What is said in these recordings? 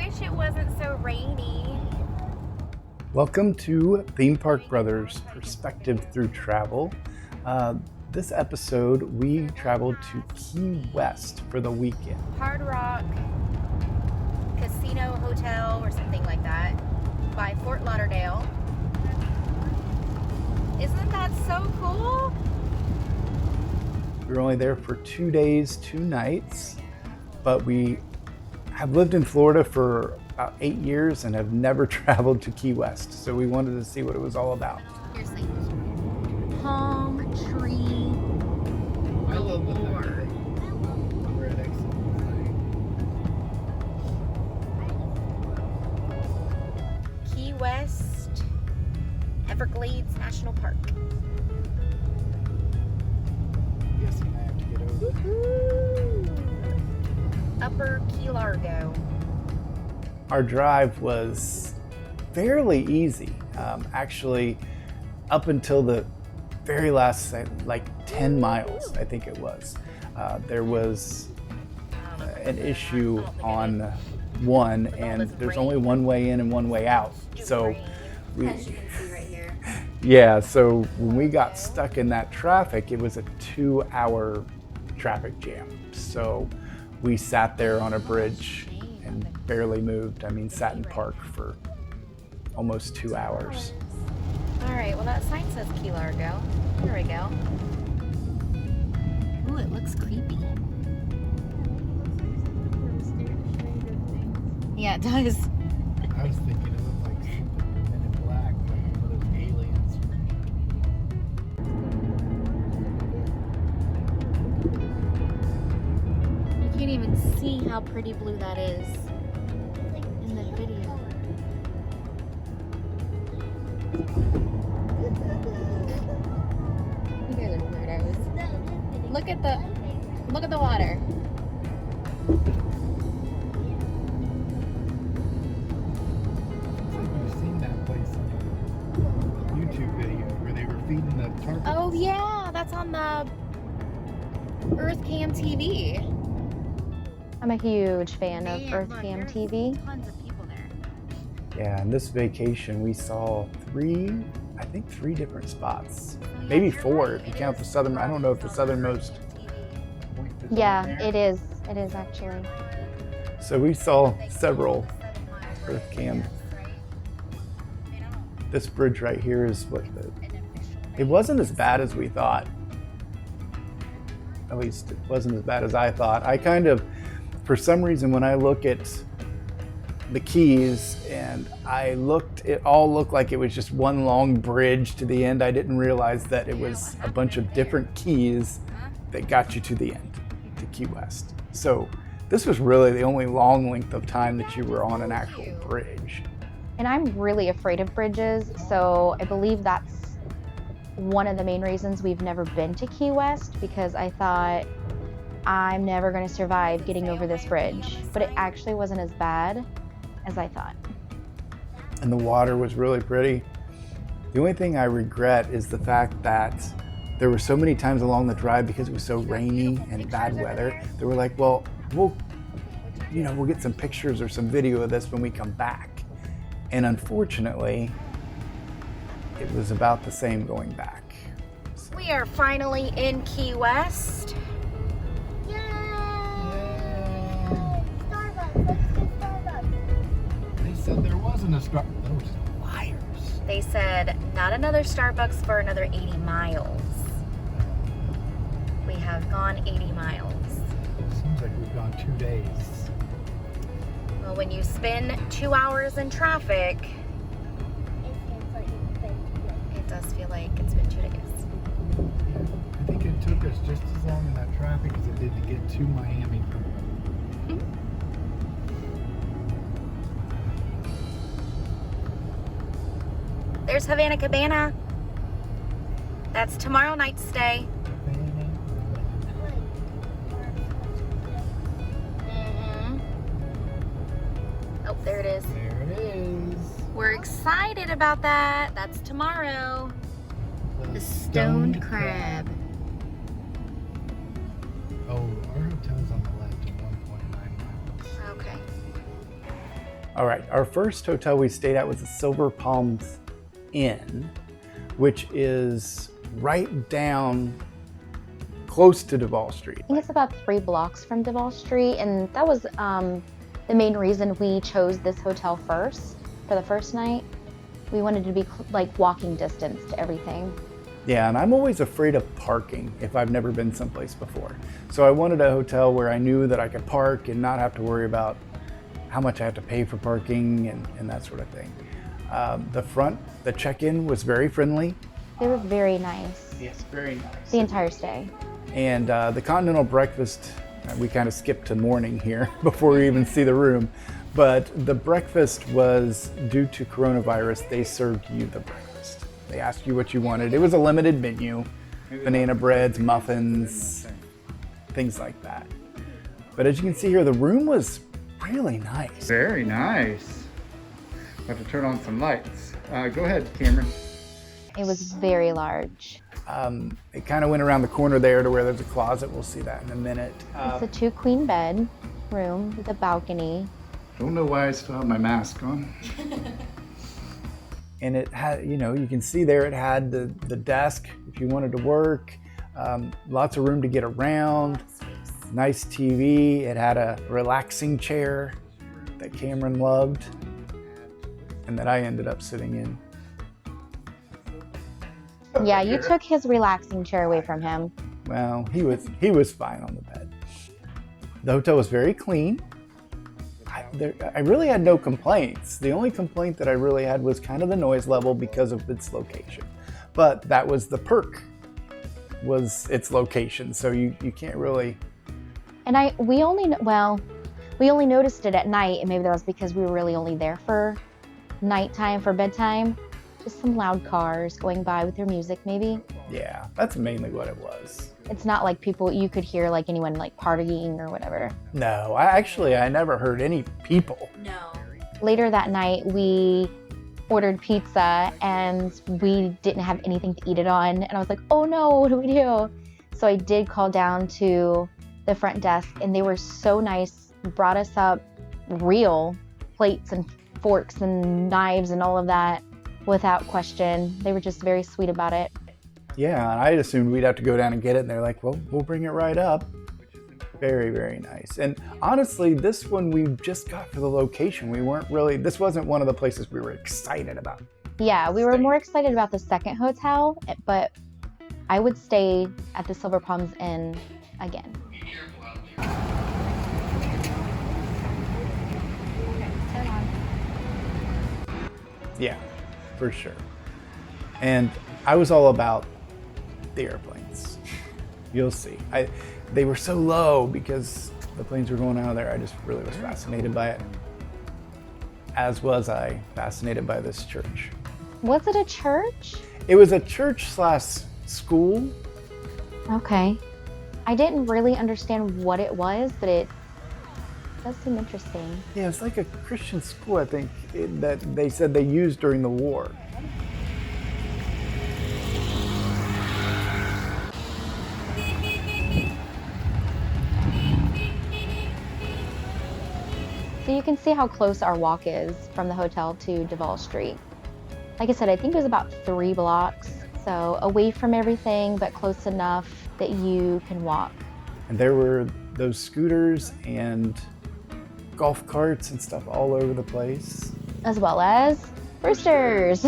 wish it wasn't so rainy. Welcome to Theme Park Brothers Perspective Through Travel. This episode, we traveled to Key West for the weekend. Hard Rock Casino Hotel or something like that by Fort Lauderdale. Isn't that so cool? We were only there for 2 days, 2 nights, but we have lived in Florida for about 8 years and have never traveled to Key West. So we wanted to see what it was all about. Seriously. Palm tree galore. Key West, Everglades National Park. Guessing I have to get over. Woohoo! Upper Key Largo. Our drive was fairly easy. Actually, up until the very last, like 10 miles, I think it was. There was an issue on one, and there's only one way in and one way out. So yeah, so when we got stuck in that traffic, it was a 2-hour traffic jam. So we sat there on a bridge and barely moved. I mean, sat in park for almost 2 hours. All right, well that sign says Key Largo. There we go. Ooh, it looks creepy. Yeah, it does. I was thinking it looked like something Men in Black, like one of those aliens. You can't even see how pretty blue that is in the video. You guys are weirdos. Look at the water. It's like we've seen that place in a YouTube video where they were feeding the target. Oh yeah, that's on the Earth Cam TV. I'm a huge fan of Earth Cam TV. Tons of people there. Yeah, and this vacation we saw three different spots. Maybe 4 if you count the southern. I don't know if the southernmost point is on Yeah, there. it is. It is actually. So we saw several Earth Cam. This bridge right here is it wasn't as bad as we thought. At least it wasn't as bad as I thought. I kind of, for some reason, when I look at the Keys and it all looked like it was just one long bridge to the end. I didn't realize that it was a bunch of different keys that got you to the end, to Key West. So this was really the only long length of time that you were on an actual bridge. And I'm really afraid of bridges, so I believe that's one of the main reasons we've never been to Key West, because I thought I'm never going to survive getting over this bridge. But it actually wasn't as bad as I thought. And the water was really pretty. The only thing I regret is the fact that there were so many times along the drive, because it was so rainy and bad weather, they were like, well, we'll get some pictures or some video of this when we come back. And unfortunately, it was about the same going back. So. We are finally in Key West. They said there wasn't a Starbucks. Those liars. They said not another Starbucks for another 80 miles. We have gone 80 miles. Seems like we've gone 2 days. Well, when you spend 2 hours in traffic, it does feel like it's been 2 days. I think it took us just as long in that traffic as it did to get to Miami. There's Havana Cabana. That's tomorrow night's stay. Oh, there it is. There it is. We're excited about that. That's tomorrow. The stoned crab. Oh, our hotel's on the left at 1.9 miles. Okay. All right, our first hotel we stayed at was the Silver Palms Inn, which is right down close to Duval Street. I think it's about 3 blocks from Duval Street, and that was the main reason we chose this hotel first for the first night. We wanted to be like walking distance to everything. Yeah, and I'm always afraid of parking if I've never been someplace before. So I wanted a hotel where I knew that I could park and not have to worry about how much I have to pay for parking and that sort of thing. The check-in was very friendly. They were very nice. Yes, very nice. The entire stay. And the Continental Breakfast, we kind of skipped to morning here before we even see the room. But the breakfast was, due to coronavirus, they served you the breakfast. They asked you what you wanted. It was a limited menu, banana breads, muffins, things like that. But as you can see here, the room was really nice. Very nice. I have to turn on some lights. Go ahead, Cameron. It was very large. It kind of went around the corner there to where there's a closet. We'll see that in a minute. It's a 2 queen bed room with a balcony. Don't know why I still have my mask on. And it had, you know, you can see there it had the desk if you wanted to work, lots of room to get around, nice TV. It had a relaxing chair that Cameron loved and that I ended up sitting in. Yeah, you took his relaxing chair away from him. Well, he was fine on the bed. The hotel was very clean. I really had no complaints. The only complaint that I really had was kind of the noise level because of its location. But that was the perk, was its location. So you can't really. And we only noticed it at night, and maybe that was because we were really only there for nighttime, for bedtime. Just some loud cars going by with their music, maybe. Yeah, that's mainly what it was. It's not like you could hear like anyone like partying or whatever. No, I never heard any people. No. Later that night, we ordered pizza and we didn't have anything to eat it on. And I was like, oh no, what do we do? So I did call down to the front desk, and they were so nice, brought us up real plates and forks and knives and all of that without question. They were just very sweet about it. Yeah, and I assumed we'd have to go down and get it, and they're like, well, we'll bring it right up. Very, very nice. And honestly, this one we just got for the location. This wasn't one of the places we were excited about. Yeah, we were more excited about the second hotel, but I would stay at the Silver Palms Inn again. Yeah, for sure. And I was all about the airplanes. You'll see. They were so low because the planes were going out of there. I just really was fascinated by it. As was I fascinated by this church. Was it a church? It was a church/school. Okay. I didn't really understand what it was, but it does seem interesting. Yeah, it's like a Christian school, I think, that they said they used during the war. So you can see how close our walk is from the hotel to Duval Street. Like I said, I think it was about 3 blocks. So away from everything, but close enough that you can walk. And there were those scooters and golf carts and stuff all over the place. As well as roosters.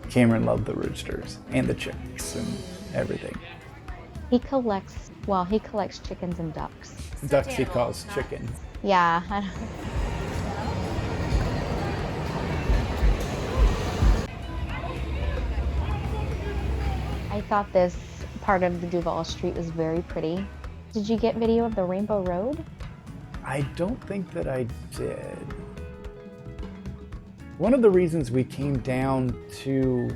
Cameron loved the roosters and the chicks and everything. He collects chickens and ducks. Ducks he calls chicken. Yeah. I thought this part of the Duval Street was very pretty. Did you get video of the Rainbow Road? I don't think that I did. One of the reasons we came down to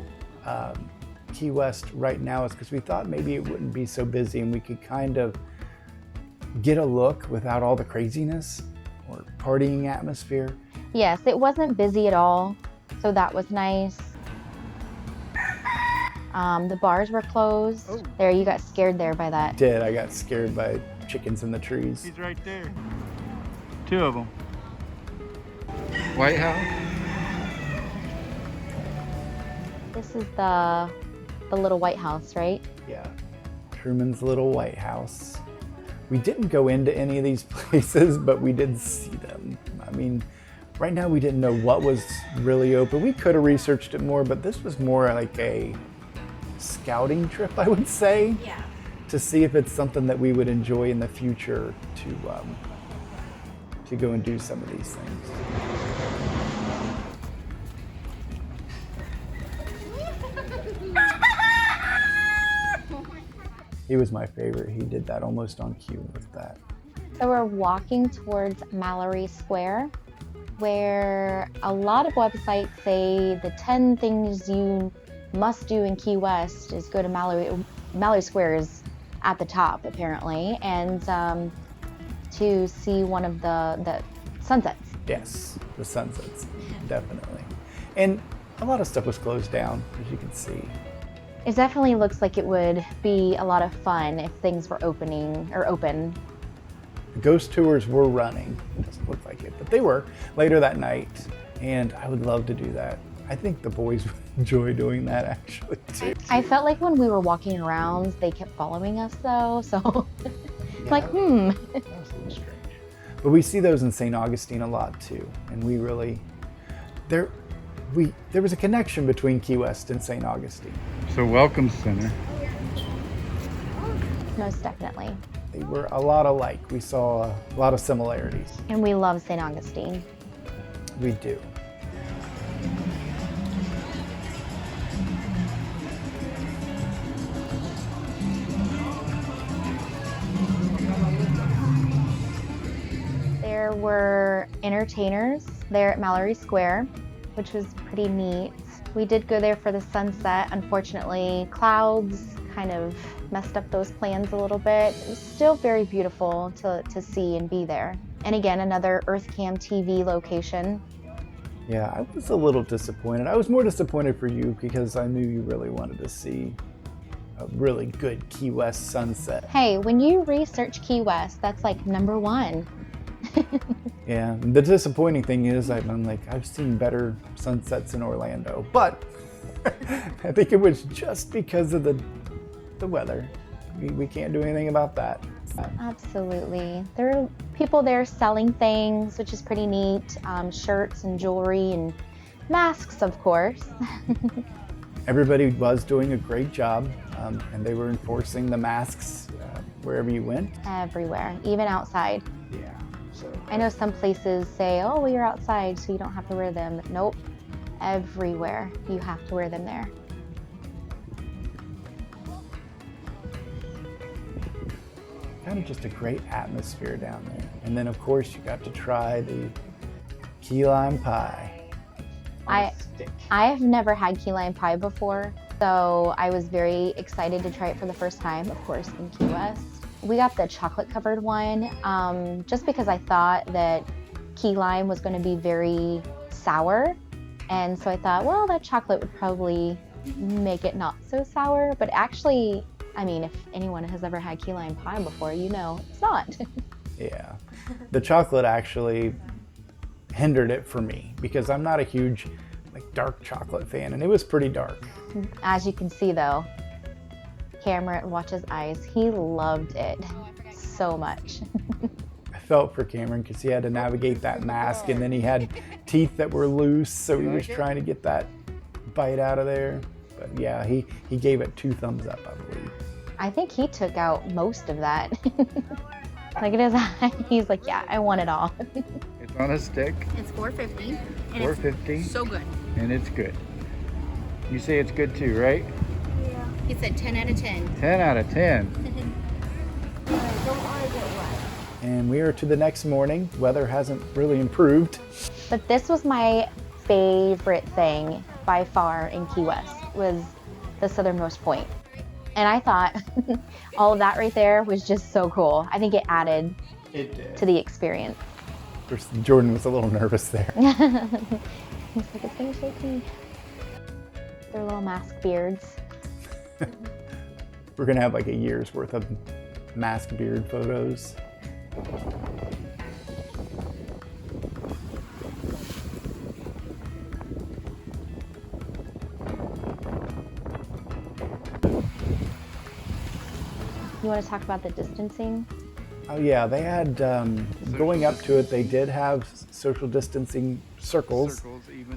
Key West right now is because we thought maybe it wouldn't be so busy and we could kind of get a look without all the craziness or partying atmosphere. Yes, it wasn't busy at all, so that was nice. The bars were closed. Oh. There, you got scared there by that. I got scared by chickens in the trees. He's right there. 2 of them. White House? This is the little White House, right? Yeah, Truman's Little White House. We didn't go into any of these places, but we did see them. I mean, right now we didn't know what was really open. We could have researched it more, but this was more like a scouting trip, I would say. Yeah. To see if it's something that we would enjoy in the future to go and do some of these things. He was my favorite. He did that almost on cue with that. So we're walking towards Mallory Square, where a lot of websites say the 10 things you must do in Key West is go to Mallory Square is at the top, apparently, and to see one of the sunsets. Yes, the sunsets, definitely. And a lot of stuff was closed down, as you can see. It definitely looks like it would be a lot of fun if things were open. The ghost tours were running. It doesn't look like it, but they were later that night, and I would love to do that. I think the boys would enjoy doing that, actually, too. I felt like when we were walking around, they kept following us, though, so Yeah, like, That was a little strange. But we see those in St. Augustine a lot, too, and we really... There was a connection between Key West and St. Augustine. So Welcome Center. Most definitely. They were a lot alike. We saw a lot of similarities. And we love St. Augustine. We do. There were entertainers there at Mallory Square, which was pretty neat. We did go there for the sunset. Unfortunately, clouds kind of messed up those plans a little bit. It was still very beautiful to see and be there. And again, another EarthCam TV location. Yeah, I was a little disappointed. I was more disappointed for you because I knew you really wanted to see a really good Key West sunset. Hey, when you research Key West, that's like number one. Yeah, the disappointing thing is I've seen better sunsets in Orlando, but I think it was just because of the weather. We can't do anything about that. Absolutely. There are people there selling things, which is pretty neat. Shirts and jewelry and masks, of course. Everybody was doing a great job, and they were enforcing the masks wherever you went. Everywhere, even outside. Yeah. So I know some places say, oh, well, you're outside, so you don't have to wear them. Nope. Everywhere, you have to wear them there. kind of just a great atmosphere down there. And then of course you got to try the key lime pie. I have never had key lime pie before, so I was very excited to try it for the first time, of course, in Key West. We got the chocolate covered one just because I thought that key lime was going to be very sour. And so I thought, well, that chocolate would probably make it not so sour. But actually, I mean, if anyone has ever had key lime pie before, you know it's not. Yeah. The chocolate actually hindered it for me because I'm not a huge dark chocolate fan, and it was pretty dark. As you can see though, Cameron, watch his eyes. He loved it so much. I felt for Cameron because he had to navigate that mask, and then he had teeth that were loose, so he was trying to get that bite out of there. But yeah, he gave it 2 thumbs up, I believe. I think he took out most of that. Look at his eye. He's like, yeah, I want it all. It's on a stick. It's $4.50. And $4.50. It's so good. And it's good. You say it's good too, right? Yeah. He said 10 out of 10. 10 out of 10. And we are to the next morning. Weather hasn't really improved. But this was my favorite thing by far in Key West, was the Southernmost Point. And I thought all of that right there was just so cool. I think it added to the experience. Of course, Jordan was a little nervous there. He's like, it's gonna shake me. Their little mask beards. We're gonna have like a year's worth of mask beard photos. You want to talk about the distancing? Oh yeah, they had, going up to it, they did have social distancing circles,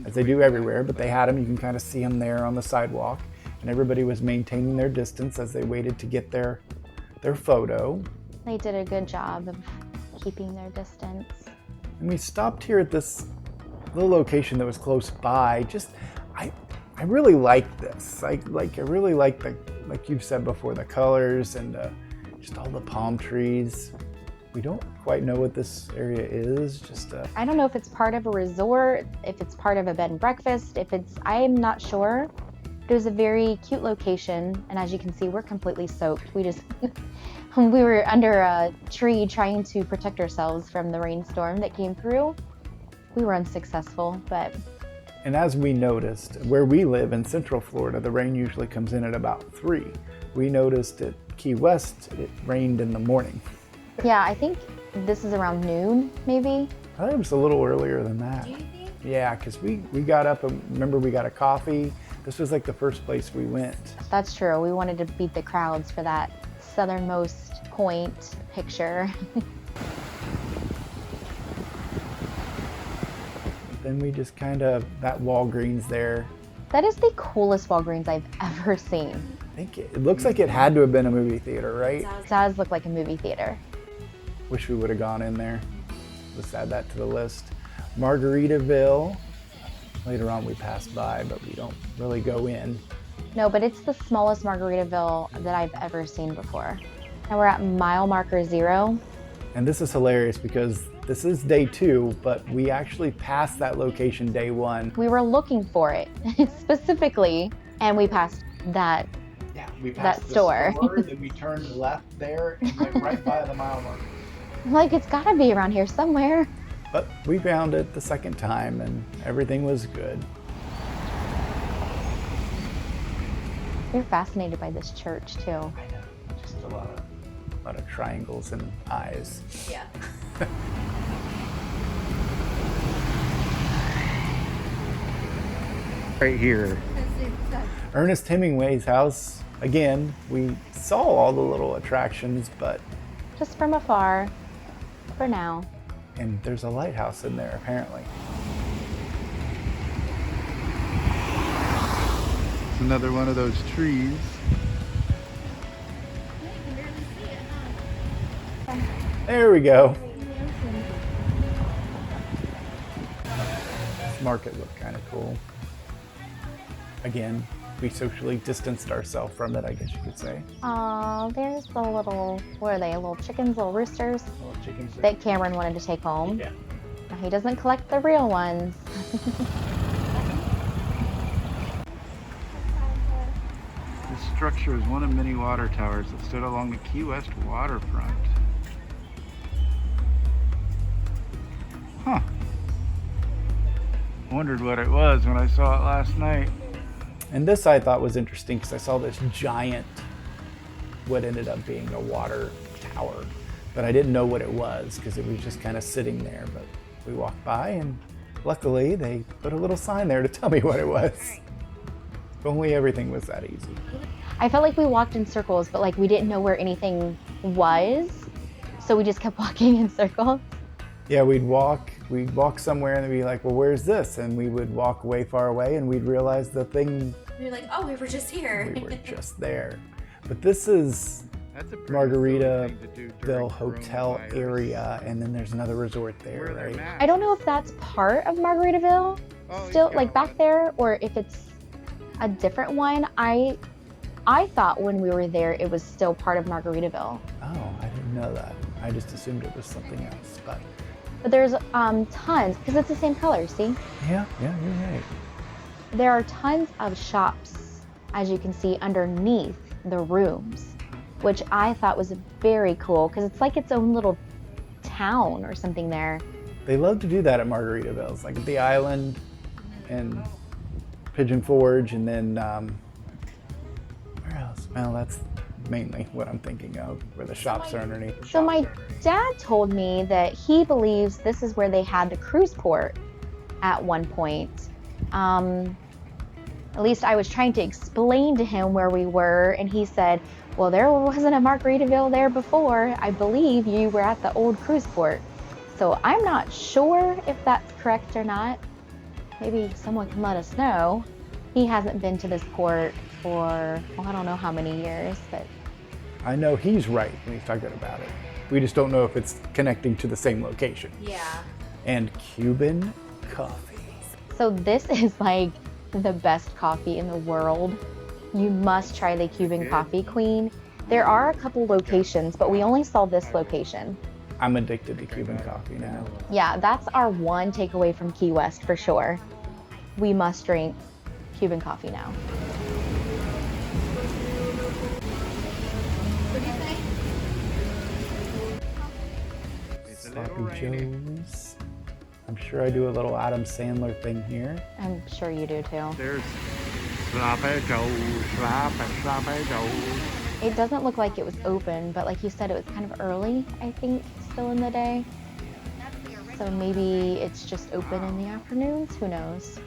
as they do everywhere, but they had them, you can kind of see them there on the sidewalk, and everybody was maintaining their distance as they waited to get their photo. They did a good job of keeping their distance. And we stopped here at this little location that was close by. Just, I really like this. I really like the, like you've said before, the colors and just all the palm trees. We don't quite know what this area is. Just I don't know if it's part of a resort, if it's part of a bed and breakfast, I am not sure. It was a very cute location, and as you can see, we're completely soaked. We were under a tree trying to protect ourselves from the rainstorm that came through. We were unsuccessful, but... And as we noticed, where we live in Central Florida, the rain usually comes in at about 3. We noticed at Key West, it rained in the morning. Yeah, I think this is around noon, maybe. I think it was a little earlier than that. Do you think? Yeah, because we got up and remember we got a coffee. This was like the first place we went. That's true. We wanted to beat the crowds for that Southernmost Point picture. Then we just kind of, that Walgreens there. That is the coolest Walgreens I've ever seen. I think it looks like it had to have been a movie theater, right? It does look like a movie theater. Wish we would have gone in there. Let's add that to the list. Margaritaville. Later on we passed by, but we don't really go in. No, but it's the smallest Margaritaville that I've ever seen before. And we're at mile marker 0. And this is hilarious because this is day 2, but we actually passed that location day 1. We were looking for it specifically, and we passed that. Yeah, we passed the store. Then we turned left there and went right by the mile marker. Like, it's gotta be around here somewhere. But we found it the second time and everything was good. You're fascinated by this church too. I know, just a lot of triangles and eyes. Yeah. Right here. Ernest Hemingway's house. Again, we saw all the little attractions, but... Just from afar, for now. And there's a lighthouse in there, apparently. It's another one of those trees. There we go. This market looked kind of cool. Again, we socially distanced ourselves from it, I guess you could say. Oh, there's the little, what are they, little chickens, little roosters Little chickens. that Cameron wanted to take home. Yeah. Now, he doesn't collect the real ones. This structure is one of many water towers that stood along the Key West waterfront. Huh. Wondered what it was when I saw it last night. And this I thought was interesting because I saw this giant, what ended up being a water tower, but I didn't know what it was because it was just kind of sitting there. But we walked by and luckily they put a little sign there to tell me what it was. If only everything was that easy. I felt like we walked in circles, but like we didn't know where anything was, so we just kept walking in circles. Yeah, we'd walk somewhere and they'd be like, well, where's this? And we would walk way far away and we'd realize the thing. You're like, oh, we were just here. We were just there. But this is Margaritaville Hotel area, and then there's another resort there, right? I don't know if that's part of Margaritaville, still like back there, or if it's a different one. I thought when we were there it was still part of Margaritaville. Oh, I didn't know that. I just assumed it was something else, but there's tons, because it's the same color, see? yeah, you're right. There are tons of shops, as you can see, underneath the rooms, which I thought was very cool, because it's like its own little town or something there. They love to do that at Margaritaville. It's like at the island and Pigeon Forge, and then where else? Well, that's mainly what I'm thinking of, where the shops are underneath. So my dad told me that he believes this is where they had the cruise port at one point. At least I was trying to explain to him where we were, and he said, well, there wasn't a Margaritaville there before. I believe you were at the old cruise port. So I'm not sure if that's correct or not. Maybe someone can let us know. He hasn't been to this port for, well, I don't know how many years, but. I know he's right when he's talking about it. We just don't know if it's connecting to the same location. Yeah. And Cuban coffee. So this is like the best coffee in the world. You must try the Cuban Coffee Queen. There are a couple locations, but we only saw this location. I'm addicted to Cuban coffee now. Yeah, that's our one takeaway from Key West for sure. We must drink Cuban coffee now. Sloppy Joe's. I'm sure I do a little Adam Sandler thing here. I'm sure you do too. There's Sloppy Joe, Sloppy Joe. It doesn't look like it was open, but like you said, it was kind of early, I think, still in the day. So maybe it's just open in the afternoons, who knows?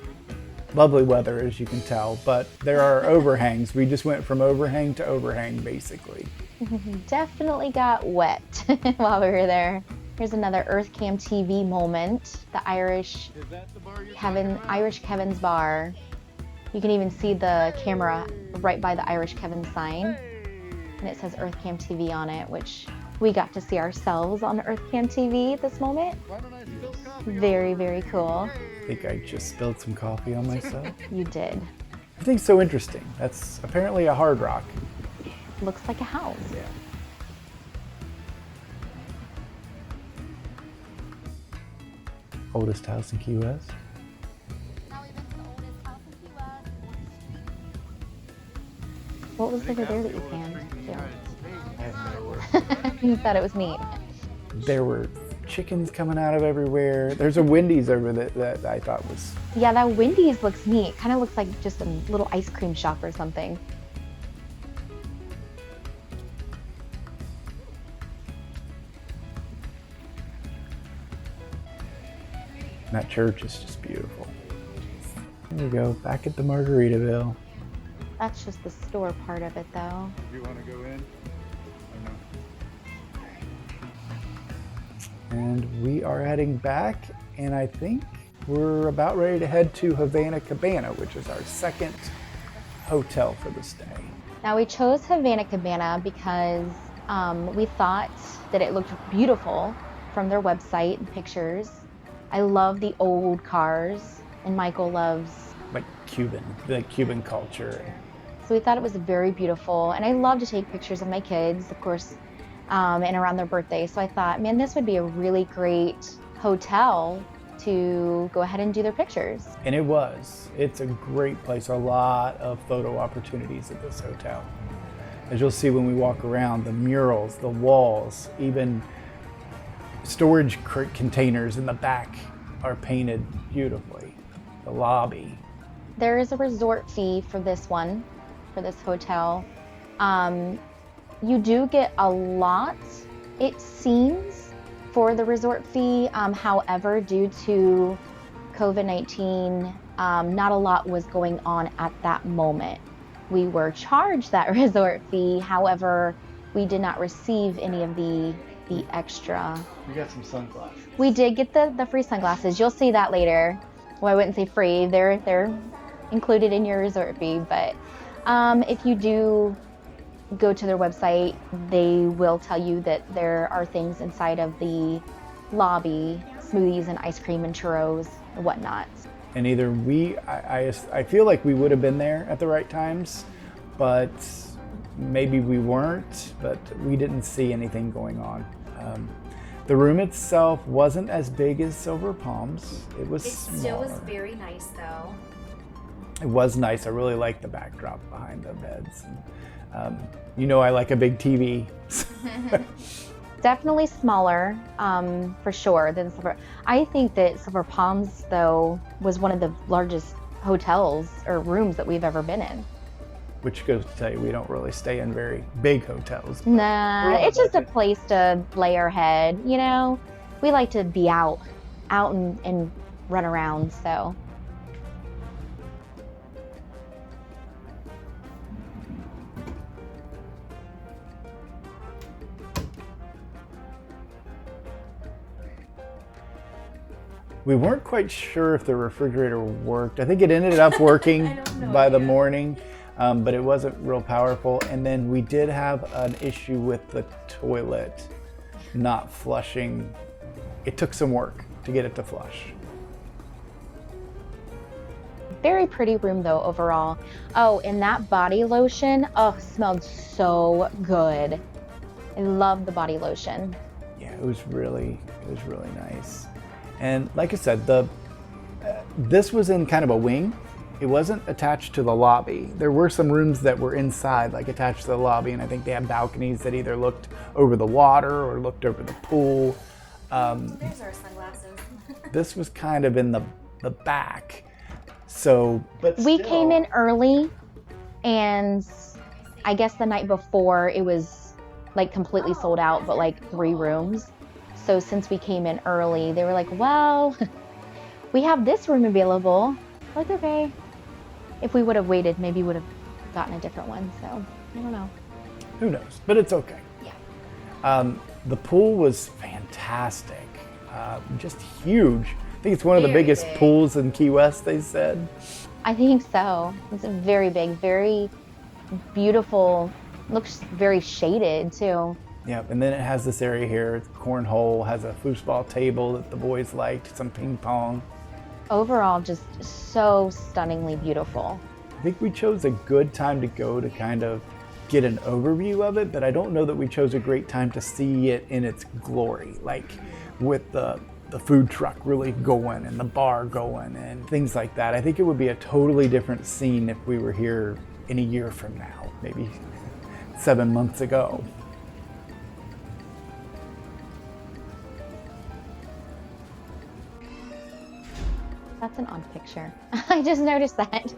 Lovely weather, as you can tell, but there are overhangs. We just went from overhang to overhang, basically. Definitely got wet while we were there. Here's another Earth Cam TV moment. The Irish Kevin's bar. You can even see the camera right by the Irish Kevin sign. And it says Earth Cam TV on it, which we got to see ourselves on Earth Cam TV at this moment. Very, very cool. I think I just spilled some coffee on myself. You did. Everything's so interesting. That's apparently a Hard Rock. Looks like a house. Yeah. Oldest house in Key West. What was over there that you canned? I have no word. You thought it was neat. There were chickens coming out of everywhere. There's a Wendy's over that I thought was... Yeah, that Wendy's looks neat. Kind of looks like just a little ice cream shop or something. And that church is just beautiful. There we go, back at the Margaritaville. That's just the store part of it, though. Do you want to go in? And we are heading back, and I think we're about ready to head to Havana Cabana, which is our second hotel for this day. Now, we chose Havana Cabana because we thought that it looked beautiful from their website and pictures. I love the old cars, and Michael loves... Like the Cuban culture. So we thought it was very beautiful, and I love to take pictures of my kids, of course, and around their birthday. So I thought, man, this would be a really great hotel to go ahead and do their pictures. And it was. It's a great place. A lot of photo opportunities at this hotel. As you'll see when we walk around, the murals, the walls, even storage containers in the back are painted beautifully. The lobby. There is a resort fee for this one, for this hotel. You do get a lot, it seems, for the resort fee. However, due to COVID-19, not a lot was going on at that moment. We were charged that resort fee. However, we did not receive any of the extra. We got some sunglasses. We did get the free sunglasses. You'll see that later. Well, I wouldn't say free. They're included in your resort fee. But if you do go to their website, they will tell you that there are things inside of the lobby, smoothies and ice cream and churros and whatnot. And either I feel like we would have been there at the right times, but maybe we weren't, but we didn't see anything going on. The room itself wasn't as big as Silver Palms. It was smaller. It still was very nice though. It was nice. I really liked the backdrop behind the beds. And, you know I like a big TV. Definitely smaller, for sure, than Silver. I think that Silver Palms, though, was one of the largest hotels or rooms that we've ever been in. Which goes to tell you, we don't really stay in very big hotels. Nah, it's just a place to lay our head, you know? We like to be out and run around, so. We weren't quite sure if the refrigerator worked. I think it ended up working by the morning, but it wasn't real powerful. And then we did have an issue with the toilet not flushing. It took some work to get it to flush. Very pretty room though overall. Oh, and that body lotion, oh, smelled so good. I love the body lotion. Yeah, it was really nice. And like I said, this was in kind of a wing. It wasn't attached to the lobby. There were some rooms that were inside, like attached to the lobby, and I think they had balconies that either looked over the water or looked over the pool. There's our sunglasses. This was kind of in the back. So, but We still, came in early, and I guess the night before it was like completely sold out, but like 3 rooms. So since we came in early, they were like, well, we have this room available. Like, okay. If we would have waited, maybe we would have gotten a different one. So I don't know. Who knows? But it's okay. Yeah. The pool was fantastic. Just huge. I think it's one of the Very biggest big. pools in Key West, they said. I think so. It's very big, very beautiful. Looks very shaded too. Yep, and then it has this area here, cornhole, has a foosball table that the boys liked, some ping pong. Overall, just so stunningly beautiful. I think we chose a good time to go to kind of get an overview of it, but I don't know that we chose a great time to see it in its glory, like with the food truck really going and the bar going and things like that. I think it would be a totally different scene if we were here in a year from now, maybe 7 months ago. That's an odd picture. I just noticed that.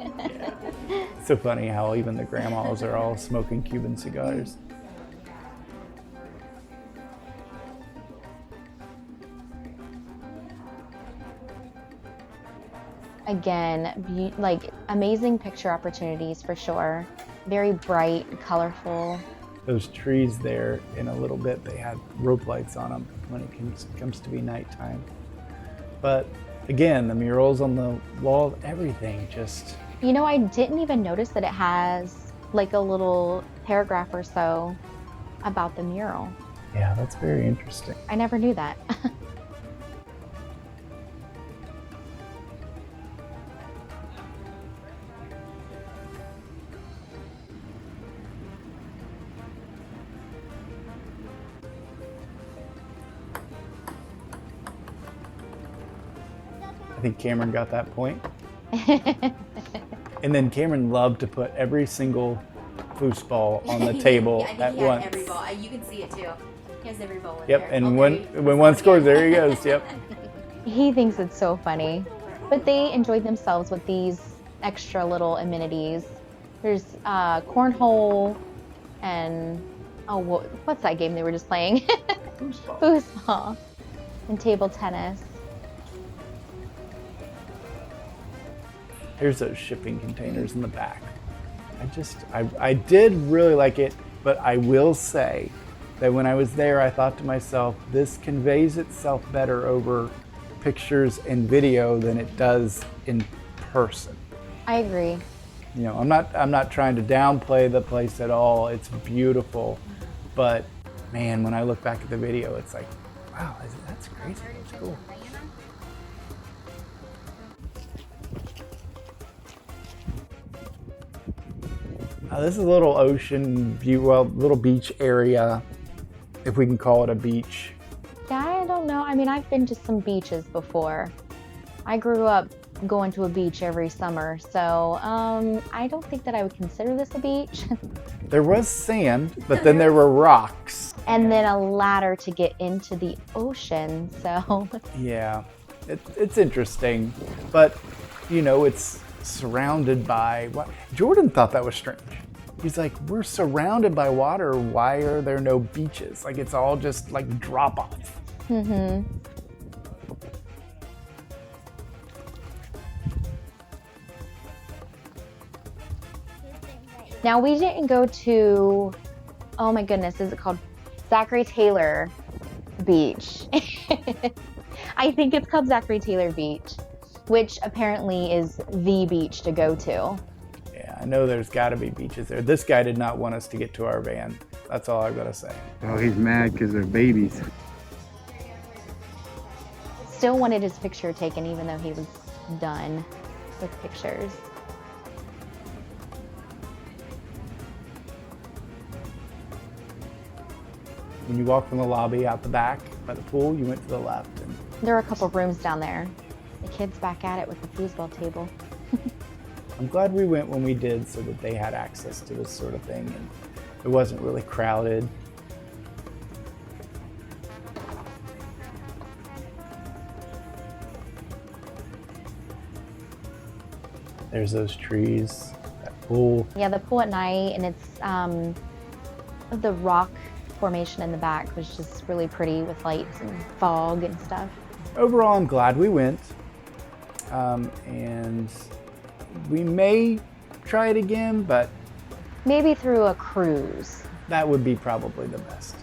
It's so funny how even the grandmas are all smoking Cuban cigars. Again, like amazing picture opportunities for sure. Very bright, colorful. Those trees there, in a little bit, they had rope lights on them when it comes to be nighttime. But again, the murals on the wall, everything just... You know, I didn't even notice that it has like a little paragraph or so about the mural. Yeah, that's very interesting. I never knew that. I think Cameron got that point. And then Cameron loved to put every single foosball on the table Yeah, I at think he once. had every ball. You can see it too. He has every ball in Yep, there. and Oh, when there one scores, there he goes. Yep. He thinks it's so funny. But they enjoyed themselves with these extra little amenities. There's cornhole and, oh, what's that game they were just playing? Foosball. Foosball and table tennis. Here's those shipping containers in the back. I did really like it, but I will say that when I was there, I thought to myself, this conveys itself better over pictures and video than it does in person. I agree. You know, I'm not trying to downplay the place at all. It's beautiful, but man, when I look back at the video, it's like, wow, that's crazy. That's cool. This is a little ocean view, well, little beach area, if we can call it a beach. Yeah, I don't know. I mean, I've been to some beaches before. I grew up going to a beach every summer, so I don't think that I would consider this a beach. There was sand, but then there were rocks. And then a ladder to get into the ocean, so. Yeah, it's interesting, but you know, it's surrounded by what? Jordan thought that was strange. He's like, we're surrounded by water. Why are there no beaches? Like it's all just like drop off. Mm-hmm. Now we didn't go to, oh my goodness, is it called Zachary Taylor Beach? I think it's called Zachary Taylor Beach, which apparently is the beach to go to. Yeah, I know there's got to be beaches there. This guy did not want us to get to our van. That's all I've got to say. Oh, he's mad because they're babies. Still wanted his picture taken even though he was done with pictures. When you walk from the lobby out the back by the pool, you went to the left. And There were a couple rooms down there. The kids back at it with the foosball table. I'm glad we went when we did so that they had access to this sort of thing and it wasn't really crowded. There's those trees, that pool. Yeah, the pool at night, and it's the rock formation in the back was just really pretty with lights and fog and stuff. Overall, I'm glad we went. And we may try it again, but Maybe through a cruise. that would be probably the best.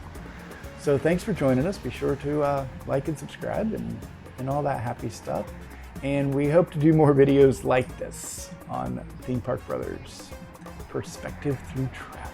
So thanks for joining us. Be sure to like and subscribe and all that happy stuff. And we hope to do more videos like this on Theme Park Brothers Perspective Through Travel.